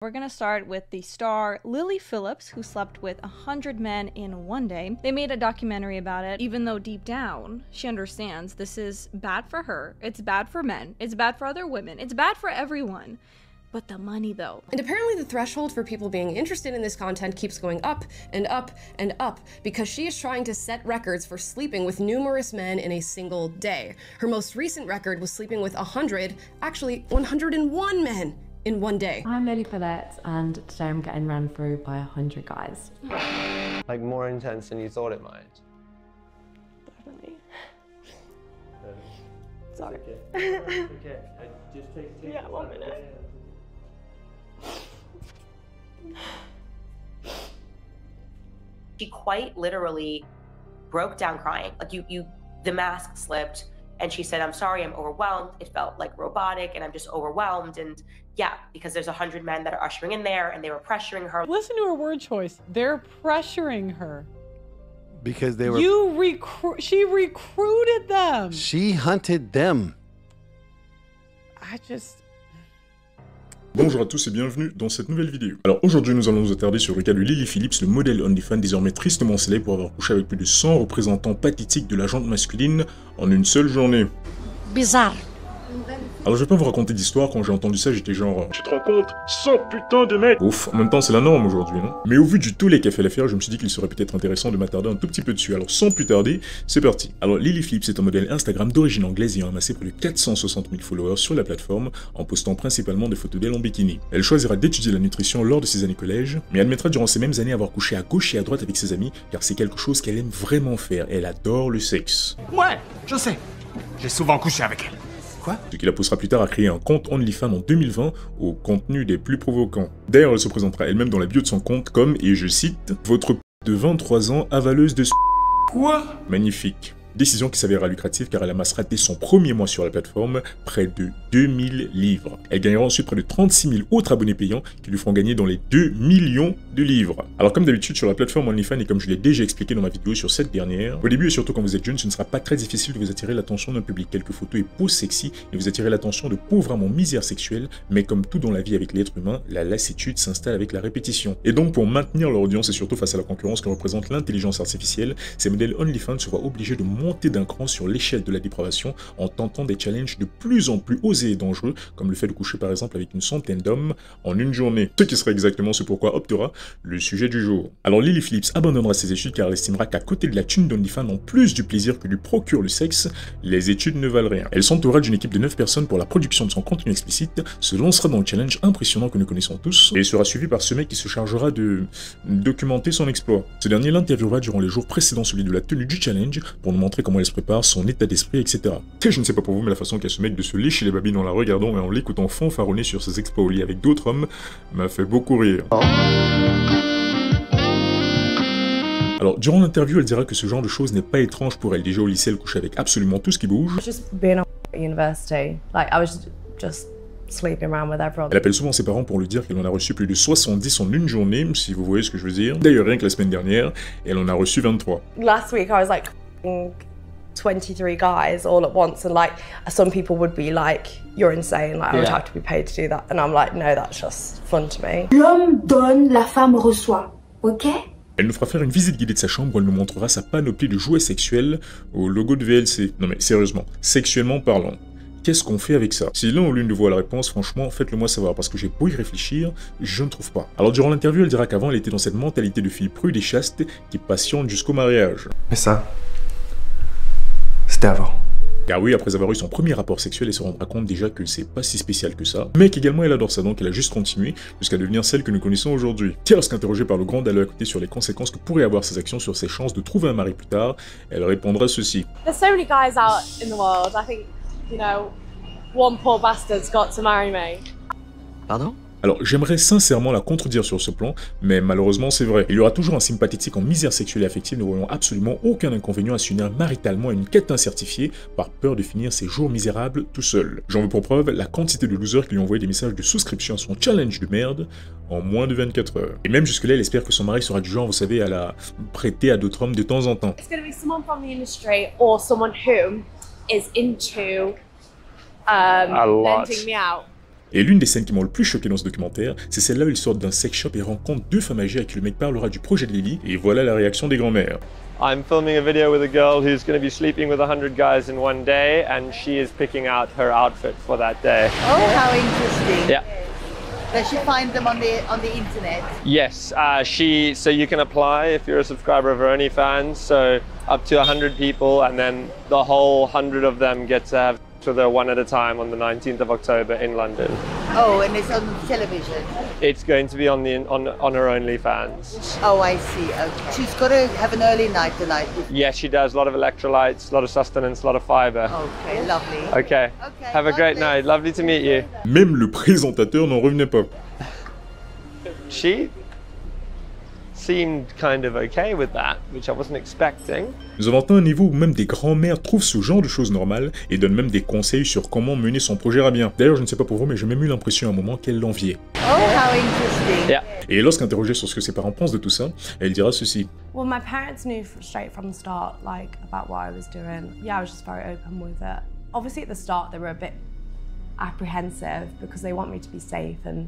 We're gonna start with the star Lily Phillips, who slept with 100 men in one day. They made a documentary about it, even though deep down, she understands this is bad for her, it's bad for men, it's bad for other women, it's bad for everyone. But the money though. And apparently the threshold for people being interested in this content keeps going up and up and up because she is trying to set records for sleeping with numerous men in a single day. Her most recent record was sleeping with 101 men in one day. I'm Lily Phillips and today I'm getting run through by 100 guys. Like more intense than you thought it might? Definitely. Sorry. It's okay. Just take yeah, 1 minute. She quite literally broke down crying. Like the mask slipped and she said, "I'm sorry, I'm overwhelmed. It felt like robotic and I'm just overwhelmed." And yeah, because there's 100 men that are ushering in there and they were pressuring her. Listen to her word choice. They're pressuring her. Because they were... She recruited them. She hunted them. Bonjour à tous et bienvenue dans cette nouvelle vidéo. Alors aujourd'hui nous allons nous attarder sur le cas de Lily Phillips, le modèle OnlyFans désormais tristement célèbre pour avoir couché avec plus de 100 représentants pathétiques de la gente masculine en une seule journée. Bizarre. Alors je vais pas vous raconter d'histoire, quand j'ai entendu ça j'étais genre... Tu te rends compte? 100 putains de mecs! Ouf, en même temps c'est la norme aujourd'hui, non? Mais au vu du tollé qu'a fait l'affaire, je me suis dit qu'il serait peut-être intéressant de m'attarder un tout petit peu dessus. Alors sans plus tarder, c'est parti. Alors Lily Phillips est un modèle Instagram d'origine anglaise ayant amassé près de 460 000 followers sur la plateforme en postant principalement des photos d'elle en bikini. Elle choisira d'étudier la nutrition lors de ses années collège, mais admettra durant ces mêmes années avoir couché à gauche et à droite avec ses amis car c'est quelque chose qu'elle aime vraiment faire. Elle adore le sexe. Ouais, je sais. J'ai souvent couché avec elle. Quoi? Ce qui la poussera plus tard à créer un compte OnlyFans en 2020 au contenu des plus provocants. D'ailleurs, elle se présentera elle-même dans la bio de son compte comme, et je cite, « Votre de 23 ans avaleuse de Quoi? Magnifique. Décision qui s'avérera lucrative car elle amassera dès son premier mois sur la plateforme près de 2000 livres. Elle gagnera ensuite près de 36 000 autres abonnés payants qui lui feront gagner dans les 2 millions de livres. Alors comme d'habitude sur la plateforme OnlyFans et comme je l'ai déjà expliqué dans ma vidéo sur cette dernière, au début et surtout quand vous êtes jeune, ce ne sera pas très difficile de vous attirer l'attention d'un public. Quelques photos et poses sexy et vous attirer l'attention de pauvres amants misère sexuelle, mais comme tout dans la vie avec l'être humain, la lassitude s'installe avec la répétition. Et donc pour maintenir leur audience et surtout face à la concurrence que représente l'intelligence artificielle, ces modèles OnlyFans se voient obligés de monter d'un cran sur l'échelle de la dépravation en tentant des challenges de plus en plus osés et dangereux, comme le fait de coucher par exemple avec une centaine d'hommes en une journée. Ce qui serait exactement ce pourquoi optera le sujet du jour. Alors Lily Phillips abandonnera ses études car elle estimera qu'à côté de la thune d'OnlyFans, en plus du plaisir que lui procure le sexe, les études ne valent rien. Elle s'entourera d'une équipe de 9 personnes pour la production de son contenu explicite, se lancera dans le challenge impressionnant que nous connaissons tous, et sera suivi par ce mec qui se chargera de documenter son exploit. Ce dernier l'interviewera durant les jours précédant celui de la tenue du challenge pour nous montrer comment elle se prépare, son état d'esprit, etc. Et je ne sais pas pour vous, mais la façon qu'a ce mec de se lécher les babines en la regardant et en l'écoutant fanfaronner sur ses exploits au lit avec d'autres hommes m'a fait beaucoup rire. Alors, durant l'interview, elle dira que ce genre de choses n'est pas étrange pour elle. Déjà au lycée, elle couchait avec absolument tout ce qui bouge. Elle appelle souvent ses parents pour lui dire qu'elle en a reçu plus de 70 en une journée, si vous voyez ce que je veux dire. D'ailleurs, rien que la semaine dernière, elle en a reçu 23. Last week, I was like 23 guys all at once, and like some people would be like, "You're insane, like I would have to be paid to do that," and I'm like, "No, that's just fun to me." L'homme donne, la femme reçoit, ok? Elle nous fera faire une visite guidée de sa chambre où elle nous montrera sa panoplie de jouets sexuels au logo de VLC. Non mais sérieusement, sexuellement parlant, qu'est-ce qu'on fait avec ça? Si l'un ou l'une de vous a la réponse, franchement, faites-le moi savoir, parce que j'ai beau y réfléchir, je ne trouve pas. Alors durant l'interview, elle dira qu'avant, elle était dans cette mentalité de fille prude et chaste qui patiente jusqu'au mariage. Mais ça, c'était avant. Car oui, après avoir eu son premier rapport sexuel, elle se rendra compte déjà que c'est pas si spécial que ça, mais qu'également elle adore ça, donc elle a juste continué jusqu'à devenir celle que nous connaissons aujourd'hui. Qui, lorsqu'interrogée par le grand Dallo à côté sur les conséquences que pourraient avoir ses actions sur ses chances de trouver un mari plus tard, elle répondra ceci. There's so many guys out in the world, I think, you know, one poor bastard's got to marry me. Pardon? Alors j'aimerais sincèrement la contredire sur ce plan, mais malheureusement c'est vrai. Il y aura toujours un sympathétique en misère sexuelle et affective, ne voyons absolument aucun inconvénient à s'unir maritalement à une quête incertifiée par peur de finir ses jours misérables tout seul. J'en veux pour preuve la quantité de losers qui lui ont envoyé des messages de souscription à son challenge de merde en moins de 24 heures. Et même jusque là elle espère que son mari sera du genre, vous savez, à la prêter à d'autres hommes de temps en temps. It's gonna be someone from the industry or someone who is into lending me out. Et l'une des scènes qui m'ont le plus choqué dans ce documentaire, c'est celle-là où ils sortent d'un sex shop et rencontrent deux femmes âgées à qui le mec parlera du projet de Lily, et voilà la réaction des grands-mères. I'm filming a video with a girl who's going to be sleeping with 100 guys in one day, and she is picking out her outfit for that day. Oh, how interesting. Yeah. Does she find them on the internet? Yes, so you can apply if you're a subscriber of her OnlyFans, so up to 100 people, and then the whole 100 of them get to have to her one at a time on the 19th of October in London. Oh, and it's on television? It's going to be on her OnlyFans. Oh, I see. Okay. She's got to have an early night tonight. Yes, she does. A lot of electrolytes, a lot of sustenance, a lot of fiber. Okay, lovely. Okay. Have a great night. Lovely to meet you. Même le présentateur n'en revenait pas. She seemed kind of okay with that, which I wasn't expecting. Nous avons atteint un niveau où même des grands-mères trouvent ce genre de choses normales et donnent même des conseils sur comment mener son projet à bien. D'ailleurs, je ne sais pas pour vous, mais j'ai même eu l'impression à un moment qu'elle l'enviait. Oh, how interesting. Yeah. Et lorsqu'interrogée sur ce que ses parents pensent de tout ça, elle dira ceci. Well, my parents knew straight from the start, like, about what I was doing. Yeah, I was just very open with it. Obviously, at the start, they were a bit apprehensive because they want me to be safe and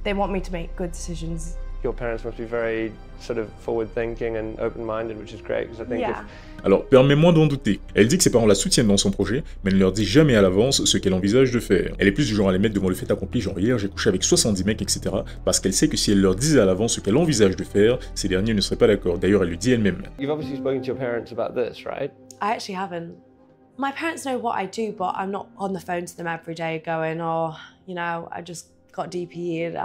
they want me to make good decisions. Your parents must be very sort of forward-thinking and open-minded, which is great, because I think Alors, permets-moi d'en douter. Elle dit que ses parents la soutiennent dans son projet, mais elle ne leur dit jamais à l'avance ce qu'elle envisage de faire. Elle est plus du genre à les mettre devant le fait accompli, genre hier j'ai couché avec 70 mecs, etc. Parce qu'elle sait que si elle leur disait à l'avance ce qu'elle envisage de faire, ces derniers ne seraient pas d'accord. D'ailleurs, elle le dit elle-même. You've obviously spoken to your parents about this, right? I actually haven't. My parents know what I do, but I'm not on the phone to them every day going, oh, you know, I just got DP'd,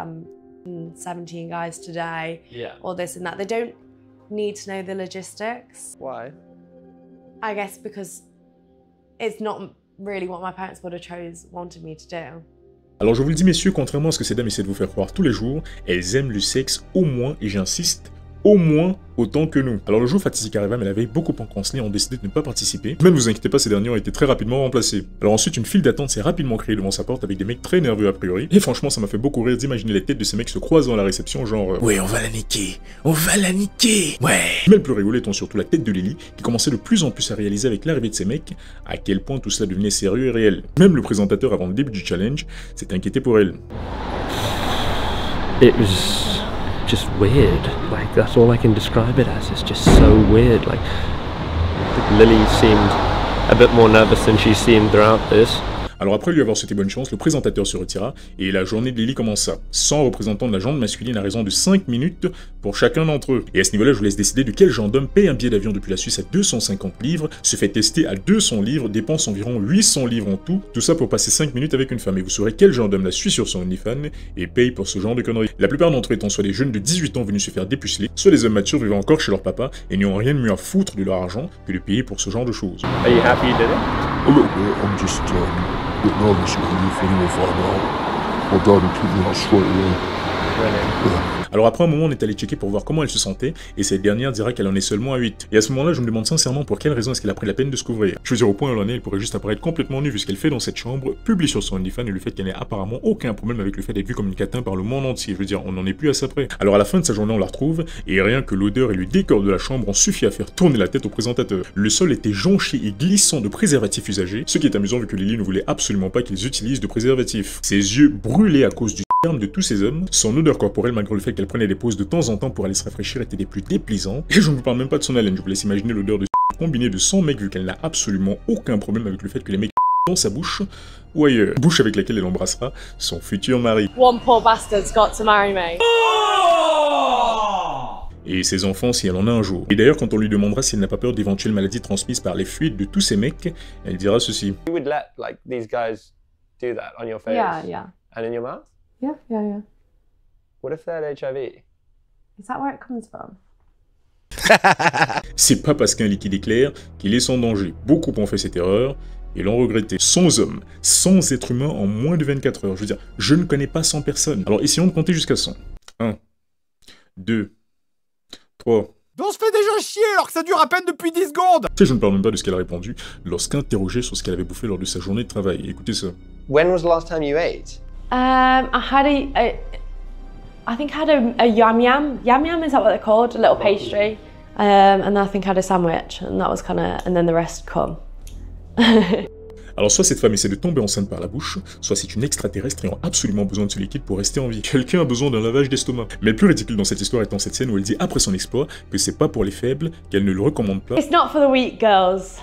17 guys today, or this and that. They don't need to know the logistics. Why? I guess because it's not really what my parents would have wanted me to do. Alors je vous le dis messieurs, contrairement à ce que ces dames essaient de vous faire croire tous les jours, elles aiment le sexe au moins, et j'insiste, au moins autant que nous. Alors le jour fatidique arriva, mais la veille, beaucoup en cancelés ont décidé de ne pas participer. Mais ne vous inquiétez pas, ces derniers ont été très rapidement remplacés. Alors ensuite, une file d'attente s'est rapidement créée devant sa porte avec des mecs très nerveux a priori. Et franchement, ça m'a fait beaucoup rire d'imaginer les têtes de ces mecs se croisant à la réception, genre ouais, on va la niquer, on va la niquer, ouais. Mais le plus rigolo étant surtout la tête de Lily, qui commençait de plus en plus à réaliser avec l'arrivée de ces mecs à quel point tout cela devenait sérieux et réel. Même le présentateur avant le début du challenge s'est inquiété pour elle. It was just weird, like that's all I can describe it as. It's just so weird. Like Lily seemed a bit more nervous than she seemed throughout this. Alors après lui avoir souhaité bonne chance, le présentateur se retira et la journée de Lily commença, sans représentant de la jante masculine à raison de 5 minutes pour chacun d'entre eux. Et à ce niveau-là, je vous laisse décider de quel genre d'homme paye un billet d'avion depuis la Suisse à 250 livres, se fait tester à 200 livres, dépense environ 800 livres en tout ça pour passer 5 minutes avec une femme. Et vous saurez quel genre d'homme la suit sur son OnlyFans et paye pour ce genre de conneries. La plupart d'entre eux étant soit des jeunes de 18 ans venus se faire dépuceler, soit des hommes matures vivant encore chez leur papa et n'ayant rien de mieux à foutre de leur argent que de payer pour ce genre de choses. Are you happy you did it? A little bit. I'm just a bit nervous if anyone find out. My dad would kick me out straight away. Yeah. Alors après un moment, on est allé checker pour voir comment elle se sentait, et cette dernière dira qu'elle en est seulement à 8. Et à ce moment-là, je me demande sincèrement pour quelle raison est-ce qu'elle a pris la peine de se couvrir. Je veux dire, au point où elle en est, elle pourrait juste apparaître complètement nue vu ce qu'elle fait dans cette chambre, publie sur son OnlyFans et le fait qu'elle n'ait apparemment aucun problème avec le fait d'être vue comme une catin par le monde entier. Je veux dire, on n'en est plus à ça près. Alors à la fin de sa journée, on la retrouve, et rien que l'odeur et le décor de la chambre ont suffi à faire tourner la tête au présentateur. Le sol était jonché et glissant de préservatifs usagés, ce qui est amusant vu que Lily ne voulait absolument pas qu'ils utilisent de préservatifs. Ses yeux brûlés à cause du de tous ces hommes, son odeur corporelle malgré le fait qu'elle prenait des pauses de temps en temps pour aller se rafraîchir était des plus déplaisants, et je ne vous parle même pas de son haleine, je vous laisse imaginer l'odeur de combinée de 100 mecs vu qu'elle n'a absolument aucun problème avec le fait que les mecs dans sa bouche ou ailleurs, bouche avec laquelle elle embrassera son futur mari. One poor bastard's got to marry me. Et ses enfants si elle en a un jour. Et d'ailleurs quand on lui demandera si elle n'a pas peur d'éventuelles maladies transmises par les fluides de tous ces mecs, elle dira ceci. You would let like these guys do that on your face? Yeah. And in your mouth? Yeah. What if they had HIV? Is that where it comes from? C'est pas parce qu'un liquide est clair qu'il est sans danger. Beaucoup ont fait cette erreur et l'ont regretté. 100 hommes, 100 êtres humains en moins de 24 heures. Je veux dire, je ne connais pas 100 personnes. Alors essayons de compter jusqu'à 100. 1, 2, 3... On se fait déjà chier alors que ça dure à peine depuis 10 secondes. Et je ne parle même pas de ce qu'elle a répondu lorsqu'interrogée sur ce qu'elle avait bouffé lors de sa journée de travail. Écoutez ça. When was the last time you ate? I think I had a yam yam. Yam yam, is that what they're called? A little pastry. And then I think I had a sandwich, and that was and then the rest come. Alors soit cette femme essaie de tomber enceinte par la bouche, soit c'est une extraterrestre ayant absolument besoin de ce liquide pour rester en vie. Quelqu'un a besoin d'un lavage d'estomac. Mais le plus ridicule dans cette histoire étant cette scène où elle dit après son exploit que c'est pas pour les faibles, qu'elle ne le recommande pas. It's not for the weak girls,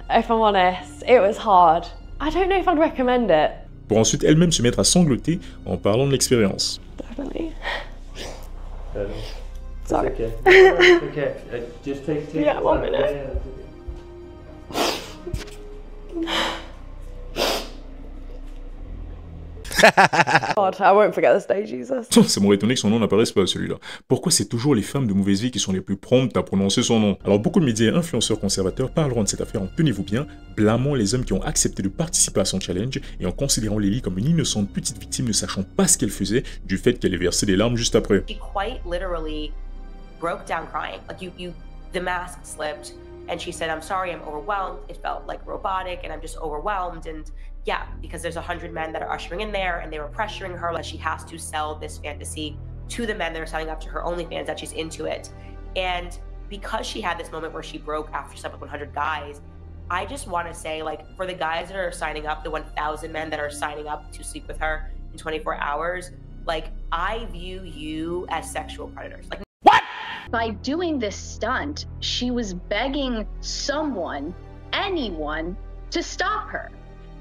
if I'm honest. It was hard. I don't know if I'd recommend it. Pour ensuite elle-même se mettre à sangloter en parlant de l'expérience. Definitely. Sorry. Okay. Okay. Just take. Yeah, 1 minute. God, I won't forget this day, Jesus. Ça m'aurait étonné que son nom n'apparaisse pas, celui-là. Pourquoi c'est toujours les femmes de mauvaise vie qui sont les plus promptes à prononcer son nom? Alors beaucoup de médias et influenceurs conservateurs parleront de cette affaire en tenez-vous bien, blâmant les hommes qui ont accepté de participer à son challenge et en considérant Lily comme une innocente petite victime ne sachant pas ce qu'elle faisait du fait qu'elle ait versé des larmes juste après. She quite literally broke down crying. Like the mask slipped and she said, "I'm sorry, I'm overwhelmed. It felt like robotic and I'm just overwhelmed." And yeah, because there's 100 men that are ushering in there and they were pressuring her like she has to sell this fantasy to the men that are signing up to her OnlyFans, that she's into it. And because she had this moment where she broke after she slept with 100 guys, I just want to say, like, for the guys that are signing up, the 1,000 men that are signing up to sleep with her in 24 hours, like, I view you as sexual predators. Like, what? By doing this stunt, she was begging someone, anyone, to stop her.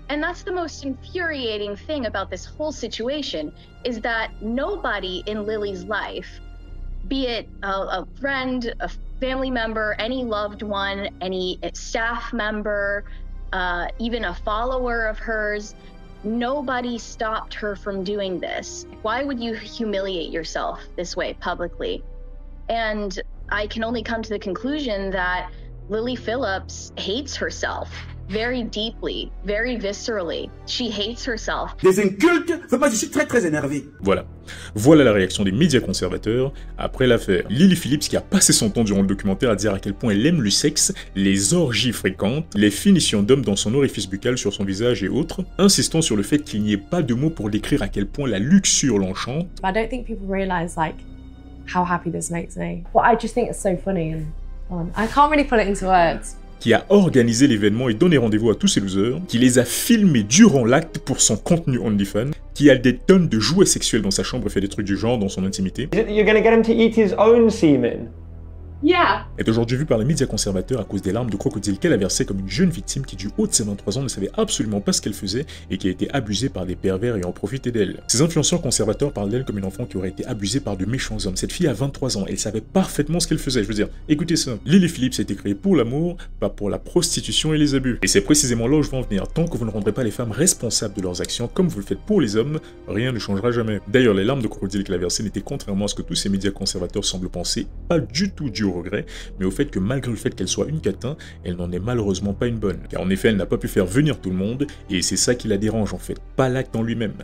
And that's the most infuriating thing about this whole situation, is that nobody in Lily's life, be it a friend, a family member, any loved one, any staff member, even a follower of hers, nobody stopped her from doing this. Why would you humiliate yourself this way publicly? And I can only come to the conclusion that Lily Phillips hates herself very deeply, very viscerally. She hates herself. Des incultes, moi je suis très énervé. Voilà la réaction des médias conservateurs après l'affaire. Lily Phillips qui a passé son temps durant le documentaire à dire à quel point elle aime le sexe, les orgies fréquentes, les finitions d'hommes dans son orifice buccal sur son visage et autres, insistant sur le fait qu'il n'y ait pas de mots pour décrire à quel point la luxure l'enchante. I don't think people realize like how happy this makes me. Well, I just think it's so funny and fun. I can't really put it into words. Qui a organisé l'événement et donné rendez-vous à tous ces losers, qui les a filmés durant l'acte pour son contenu OnlyFans, qui a des tonnes de jouets sexuels dans sa chambre et fait des trucs du genre dans son intimité. You're gonna get him to eat his own semen. Yeah. Est aujourd'hui vu par les médias conservateurs à cause des larmes de crocodile qu'elle a versées comme une jeune victime qui, du haut de ses 23 ans, ne savait absolument pas ce qu'elle faisait et qui a été abusée par des pervers ayant profité d'elle. Ces influenceurs conservateurs parlent d'elle comme une enfant qui aurait été abusée par de méchants hommes. Cette fille a 23 ans, elle savait parfaitement ce qu'elle faisait. Je veux dire, écoutez ça. Lily Phillips a été créée pour l'amour, pas pour la prostitution et les abus. Et c'est précisément là où je veux en venir. Tant que vous ne rendrez pas les femmes responsables de leurs actions comme vous le faites pour les hommes, rien ne changera jamais. D'ailleurs, les larmes de crocodile qu'elle a versées n'étaient, contrairement à ce que tous ces médias conservateurs semblent penser, pas du tout dues au regret, mais au fait que malgré le fait qu'elle soit une catin, elle n'en est malheureusement pas une bonne. Car en effet, elle n'a pas pu faire venir tout le monde, et c'est ça qui la dérange en fait, pas l'acte en lui-même.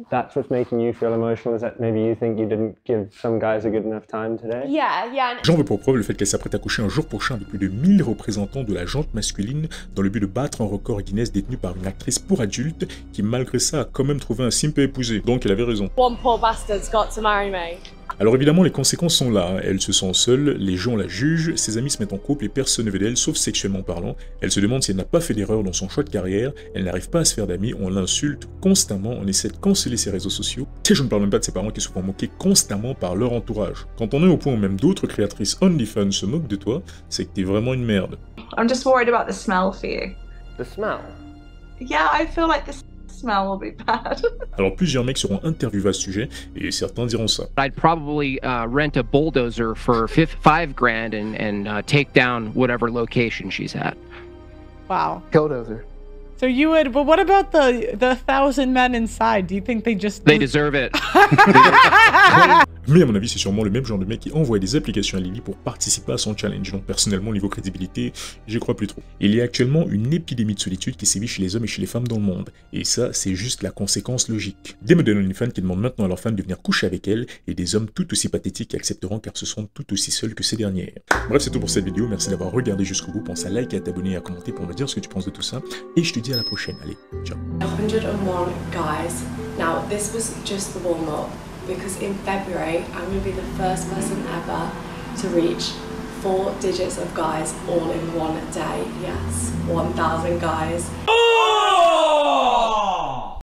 That's what's making you feel emotional, is that maybe you think you didn't give some guys a good enough time today? Yeah. J'en veux pour preuve le fait qu'elle s'apprête à coucher un jour prochain avec plus de 1000 représentants de la jante masculine dans le but de battre un record Guinness détenu par une actrice pour adultes qui malgré ça a quand même trouvé un simp à épouser. Donc elle avait raison. One poor bastard's got to marry me. Alors évidemment les conséquences sont là, elle se sent seule, les gens la jugent, ses amis se mettent en couple et personne ne veut d'elle sauf sexuellement parlant, elle se demande si elle n'a pas fait d'erreur dans son choix de carrière, elle n'arrive pas à se faire d'amis, on l'insulte constamment, on essaie de canceller ses réseaux sociaux, et je ne parle même pas de ses parents qui se font moquer constamment par leur entourage. Quand on est au point où même d'autres créatrices OnlyFans se moquent de toi, c'est que t'es vraiment une merde. I'm just worried about the smell for you. The smell? Yeah, I feel like the smell will be bad. Alors plusieurs mecs seront interviewés à ce sujet et certains diront ça. I'd probably rent a bulldozer for $5,000 and take down whatever location she's at. Wow. Bulldozer. So you would, but what about the 1,000 men inside? Do you think they just... They deserve it. Mais à mon avis, c'est sûrement le même genre de mec qui envoie des applications à Lily pour participer à son challenge. Donc personnellement, niveau crédibilité, j'y crois plus trop. Il y a actuellement une épidémie de solitude qui sévit chez les hommes et chez les femmes dans le monde. Et ça, c'est juste la conséquence logique. Des modèles OnlyFans qui demandent maintenant à leurs fans de venir coucher avec elles, et des hommes tout aussi pathétiques qui accepteront car ce sont tout aussi seuls que ces dernières. Bref, c'est tout pour cette vidéo. Merci d'avoir regardé jusqu'au bout. Pense à liker, à t'abonner et à commenter pour me dire ce que tu penses de tout ça. Et je te dis à la prochaine. Allez, ciao. 101 guys. Now, this was just the warm-up. Because in February, I'm going to be the first person ever to reach 4 digits of guys all in one day. Yes, 1,000 guys. Oh!